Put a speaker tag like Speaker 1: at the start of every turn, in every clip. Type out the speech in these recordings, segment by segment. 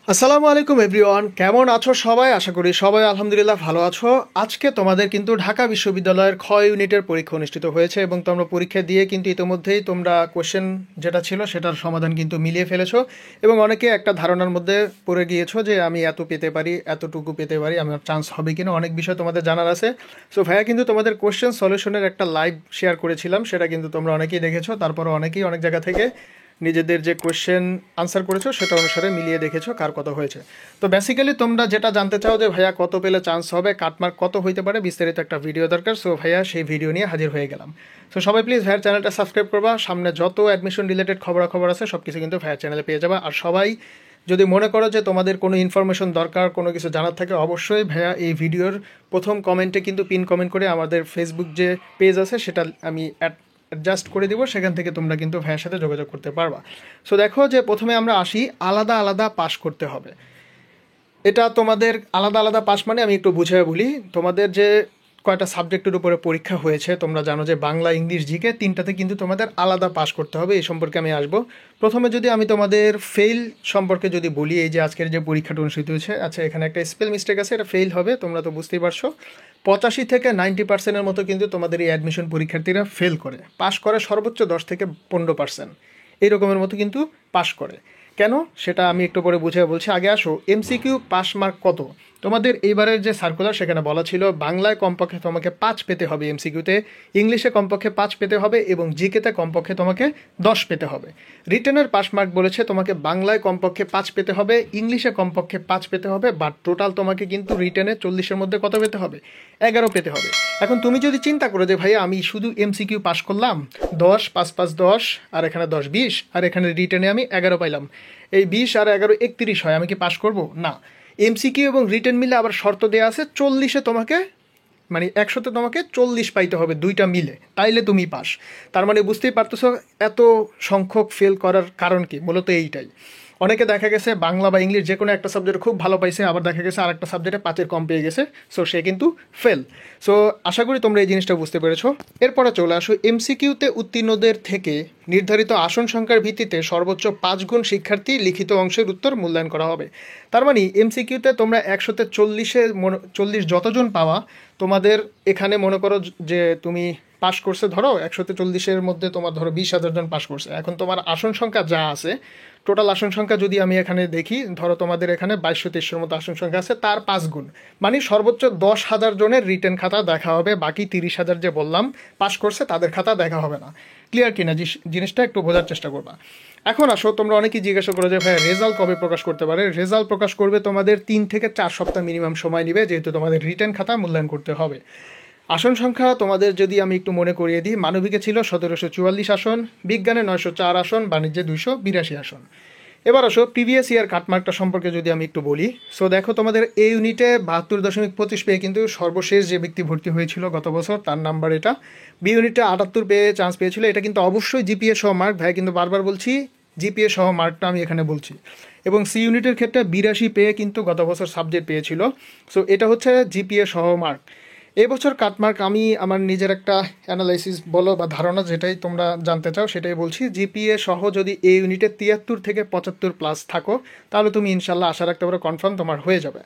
Speaker 1: আসসালামু আলাইকুম এভরিওয়ান, কেমন আছো সবাই? আশা করি সবাই আলহামদুলিল্লাহ ভালো আছো। আজকে তোমাদের কিন্তু ঢাকা বিশ্ববিদ্যালয়ের খ ইউনিটের পরীক্ষা অনুষ্ঠিত হয়েছে এবং তোমরা পরীক্ষা দিয়ে কিন্তু ইতিমধ্যেই তোমরা কোশ্চেন যেটা ছিল সেটার সমাধান কিন্তু মিলিয়ে ফেলেছো এবং অনেকে একটা ধারণার মধ্যে পড়ে গিয়েছো যে আমি এত পেতে পারি, এতটুকু পেতে পারি, আমার চান্স হবে কিনা, অনেক বিষয় তোমাদের জানার আছে। সো ভাইয়া কিন্তু তোমাদের কোশ্চেন সলিউশনের একটা লাইভ শেয়ার করেছিলাম, সেটা কিন্তু তোমরা অনেকেই দেখেছো। তারপরে অনেকেই অনেক জায়গা থেকে নিজেদের যে কোয়েশ্চেন আনসার করেছো সেটা অনুসারে মিলিয়ে দেখেছো কার কত হয়েছে। তো বেসিক্যালি তোমরা যেটা জানতে চাও যে ভাইয়া কত পেলে চান্স হবে, কাটমার্ক কত হইতে পারে, বিস্তারিত একটা ভিডিও দরকার। সো ভাইয়া সেই ভিডিও নিয়ে হাজির হয়ে গেলাম। সো সবাই প্লিজ ভাইয়ার চ্যানেলটা সাবস্ক্রাইব করবা, সামনে যত অ্যাডমিশন রিলেটেড খবরাখবর আছে সব কিছু কিন্তু ভাইয়ার চ্যানেলে পেয়ে যাবা। আর সবাই যদি মনে করো যে তোমাদের কোনো ইনফরমেশন দরকার, কোনো কিছু জানার থাকে, অবশ্যই ভাইয়া এই ভিডিওর প্রথম কমেন্টে কিন্তু পিন কমেন্ট করে আমাদের ফেসবুক যে পেজ আছে সেটা আমি অ্যাডজাস্ট করে দিব, সেখান থেকে তোমরা কিন্তু ভাইয়ের সাথে যোগাযোগ করতে পারবা। সো দেখো যে প্রথমে আমরা আসি, আলাদা আলাদা পাস করতে হবে। এটা তোমাদের আলাদা আলাদা পাস মানে আমি একটু বুঝিয়ে বলি। তোমাদের যে কয়টা সাবজেক্টের উপরে পরীক্ষা হয়েছে তোমরা জানো যে বাংলা, ইংলিশ, জিকে তিনটাতে কিন্তু তোমাদের আলাদা পাস করতে হবে। এই সম্পর্কে আমি আসবো। প্রথমে যদি আমি তোমাদের ফেল সম্পর্কে যদি বলি, এই যে আজকের যে পরীক্ষাটা অনুষ্ঠিত হয়েছে, আচ্ছা এখানে একটা স্পেল মিস্টেক আছে, এটা ফেল হবে, তোমরা তো বুঝতেই পারছো। 85 থেকে 90% মতো কিন্তু তোমাদের এই অ্যাডমিশন পরীক্ষার্থীরা ফেল করে। পাস করে সর্বোচ্চ 10 থেকে 15%, এই রকমের মতো কিন্তু পাস করে। কেন সেটা আমি একটু পরে বুঝিয়ে বলছি। আগে আসো এমসিকিউ পাস মার্ক কত। তোমাদের এইবারের যে সার্কুলার সেখানে বলা ছিল বাংলায় কমপক্ষে তোমাকে 5 পেতে হবে, এমসিকিউতে ইংলিশে কমপক্ষে 5 পেতে হবে এবং জিকেতে কমপক্ষে তোমাকে 10 পেতে হবে। রিটেনের পাস মার্ক বলেছে তোমাকে বাংলায় কমপক্ষে 5 পেতে হবে, ইংলিশে কমপক্ষে 5 পেতে হবে, বাট টোটাল তোমাকে কিন্তু রিটেনে 40-এর মধ্যে কত পেতে হবে? 11 পেতে হবে। এখন তুমি যদি চিন্তা করো যে ভাই আমি শুধু এমসিকিউ পাস করলাম 10, 5 5 10, আর এখানে 10 20, আর এখানে রিটেনে আমি 11 পাইলাম, এই 20 আর 11 31 হয়, আমি কি পাস করব? না। এমসিকিউ এবং রিটেন মিলে আবার শর্ত দেওয়া আছে 40-এ তোমাকে, মানে 100-তে তোমাকে 40 পাইতে হবে, দুইটা মিলে, তাইলে তুমি পাস। তার মানে বুঝতেই পারতেছো এত সংখ্যক ফেল করার কারণ কি, মূলত এইটাই। অনেকে দেখা গেছে বাংলা বা ইংলিশ যে কোনো একটা সাবজেক্টে খুব ভালো পাইছে, আবার দেখা গেছে আর একটা সাবজেক্টে 5-এর কম পেয়ে গেছে, সো সে কিন্তু ফেল। সো আশা করি তোমরা এই জিনিসটা বুঝতে পেরেছো। এরপরে চলে আসো এমসিকিউতে উত্তীর্ণদের থেকে নির্ধারিত আসন সংখ্যার ভিত্তিতে সর্বোচ্চ 5 গুণ শিক্ষার্থী লিখিত অংশের উত্তর মূল্যায়ন করা হবে। তার মানে এমসিকিউতে তোমরা 100-তে 40 যতজন পাওয়া, তোমাদের এখানে মনে করো যে তুমি পাশ করছে, ধরো 100-তে 40-এর মধ্যে তোমার ধরো 20,000 জন পাশ করছে। এখন তোমার আসন সংখ্যা যা আছে, টোটাল আসন সংখ্যা যদি আমি এখানে দেখি, ধরো তোমাদের এখানে 2200-2300 মতো আসন সংখ্যা আছে, তার 5 গুণ, মানে সর্বোচ্চ 10,000 জনের রিটেন খাতা দেখা হবে, বাকি 30,000 যে বললাম পাশ করছে তাদের খাতা দেখা হবে না। ক্লিয়ার কিনা জিনিসটা একটু বোঝার চেষ্টা করবা। এখন আসো, তোমরা অনেকেই জিজ্ঞাসা করো যে ভাই রেজাল্ট কবে প্রকাশ করতে পারে। রেজাল্ট প্রকাশ করবে তোমাদের 3 থেকে 4 সপ্তাহ মিনিমাম সময় নেবে, যেহেতু তোমাদের রিটেন খাতা মূল্যায়ন করতে হবে। আসন সংখ্যা তোমাদের যদি আমি একটু মনে করিয়ে দিই, মানবিকে ছিল 1744 আসন, বিজ্ঞানে 904 আসন, বাণিজ্যে 282 আসন। এবার আসো প্রিভিয়াস ইয়ার কাটমার্কটা সম্পর্কে যদি আমি একটু বলি। সো দেখো তোমাদের এই ইউনিটে 72.25 পেয়ে কিন্তু সর্বশেষ যে ব্যক্তি ভর্তি হয়েছিল গত বছর, তার নাম্বার এটা। বি ইউনিটে 78 পেয়ে চান্স পেয়েছিল, এটা কিন্তু অবশ্যই জিপিএ সহ মার্ক, ভাই কিন্তু বারবার বলছি জিপিএ সহ মার্কটা আমি এখানে বলছি। এবং সি ইউনিটের ক্ষেত্রে 82 পেয়ে কিন্তু গত বছর সাবজেক্ট পেয়েছিল। সো এটা হচ্ছে জিপিএ সহ মার্ক। এবছর কাটমার্ক আমি আমার নিজের একটা অ্যানালাইসিস বলো বা ধারণা, যেটাই তোমরা জানতে চাও সেটাই বলছি। জিপিএ সহ যদি এই ইউনিটে 73 থেকে 75 প্লাস থাকো, তাহলে তুমি ইনশাল্লাহ আশা রাখতে পারো কনফার্ম তোমার হয়ে যাবে।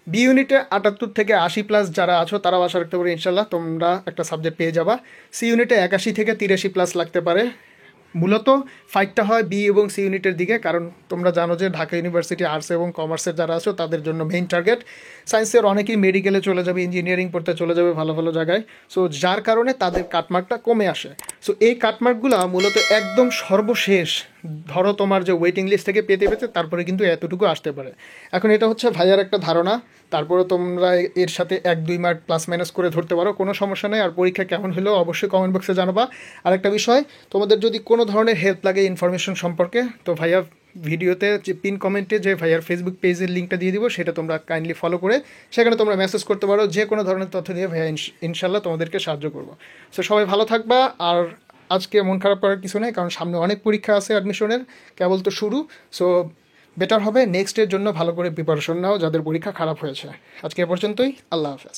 Speaker 1: বি ইউনিটে 78 থেকে 80 প্লাস যারা আছো তারাও আশা রাখতে পারো ইনশাল্লাহ তোমরা একটা সাবজেক্ট পেয়ে যাবা। সি ইউনিটে 81 থেকে 83 প্লাস লাগতে পারে। মূলত ফাইটটা হয় বি এবং সি ইউনিটের দিকে, কারণ তোমরা জানো যে ঢাকা ইউনিভার্সিটি আর্টস এবং কমার্সের যারা আছো তাদের জন্য মেইন টার্গেট। সায়েন্সের অনেকেই মেডিকেলে চলে যাবে, ইঞ্জিনিয়ারিং পড়তে চলে যাবে ভালো ভালো জায়গায়। সো যার কারণে তাদের কাটমার্কটা কমে আসে। সো এই কাটমার্কগুলো মূলত একদম সর্বশেষ, ধরো তোমার যে ওয়েটিং লিস্ট থেকে পেতে পেতে তারপরে কিন্তু এতটুকু আসতে পারে। এখন এটা হচ্ছে ভাইয়ার একটা ধারণা, তারপরে তোমরা এর সাথে 1-2 মার্ক প্লাস মাইনাস করে ধরতে পারো, কোনো সমস্যা নেই। আর পরীক্ষা কেমন হলেও অবশ্যই কমেন্ট বক্সে জানাবা। আর একটা বিষয়, তোমাদের যদি কোনো ধরনের হেল্প লাগে ইনফরমেশন সম্পর্কে, তো ভাইয়া ভিডিওতে যে পিন কমেন্টে যে ভাইয়ার ফেসবুক পেজের লিঙ্কটা দিয়ে দিব, সেটা তোমরা কাইন্ডলি ফলো করে সেখানে তোমরা মেসেজ করতে পারো। যে কোনো ধরনের তথ্য দিয়ে ভাইয়া ইনশাল্লাহ তোমাদেরকে সাহায্য করবো। সো সবাই ভালো থাকবা। আর আজকে মন খারাপ করার কিছু নেই, কারণ সামনে অনেক পরীক্ষা আছে অ্যাডমিশনের, কেবল তো শুরু। সো বেটার হবে নেক্সটের জন্য ভালো করে প্রিপারেশন নাও যাদের পরীক্ষা খারাপ হয়েছে। আজকে এ পর্যন্তই, আল্লাহ হাফেজ।